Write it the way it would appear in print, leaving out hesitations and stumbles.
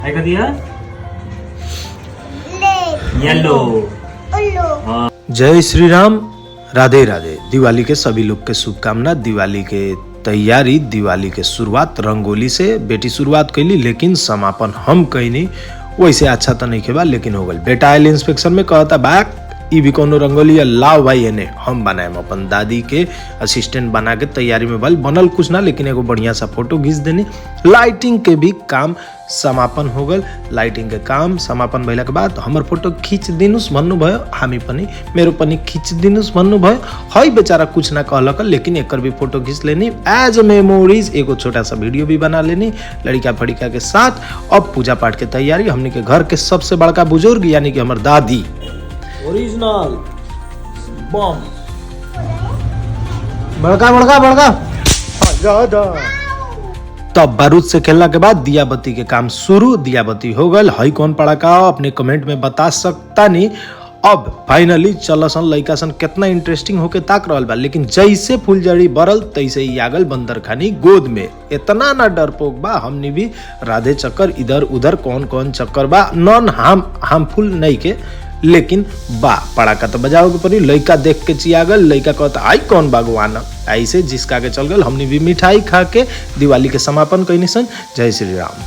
काय कर दिया? येलो। जय श्री राम, राधे राधे। दिवाली के सभी लोग के शुभकामना। दिवाली के तैयारी, दिवाली के शुरुआत रंगोली से बेटी शुरुआत कैली, लेकिन समापन हम कैनी। वैसे अच्छा तो नहीं खेबा, लेकिन हो गल। बेटा आयल इंस्पेक्शन में कहता बैक ई भी कोनो रंगोली है, लाओ भाई एने हम बनाएम। अपन दादी के असिस्टेंट बना के तैयारी में भल बनल कुछ ना, लेकिन एगो बढ़िया सा फोटो खींच देनी। लाइटिंग के भी काम समापन हो गल। लाइटिंग के काम समापन भइला के बाद हमर फोटो खींच दिनुस भन्नु भयो, हामी पनि मेरो पनि खींच दिनुस भन्नु भयो। हई बेचारा कुछ ना कहलक, लेकिन एकर भी फोटो खींच लेनी एज मेमोरीज। एगो छोटा सा वीडियो भी बना लेनी लड़का फड़िका के साथ। अब पूजा पाठ के तैयारी। हमने के घर के सबसे बड़का बुजुर्ग यानी कि हमर दादी ओरिजिनल बम बड़का तब बारूद से खेलने के बाद दिया बत्ती के काम शुरू। दिया बत्ती हो गल। हई कौन पड़ाका अपने कमेंट में बता सकता नहीं। अब फाइनली चलसन लइका सन कितना इंटरेस्टिंग होके ताक रहल बा, लेकिन जैसे फुलझड़ी बरल तैसे ही आगल बंदर खानी गोद में। इतना ना डरपोक बा, हमने भी राधे चक्कर इधर उधर कौन कौन चक्कर बा, नॉन हार्मफुल नहीं के, लेकिन बा पड़ाका तो बजाओ के पड़ी। लइका देख के चिया गल। लइका कहता आई कौन भगवान, ऐसे जिसका के चल गल। हमने भी मिठाई खा के दिवाली के समापन कैनी सन। जय श्री राम।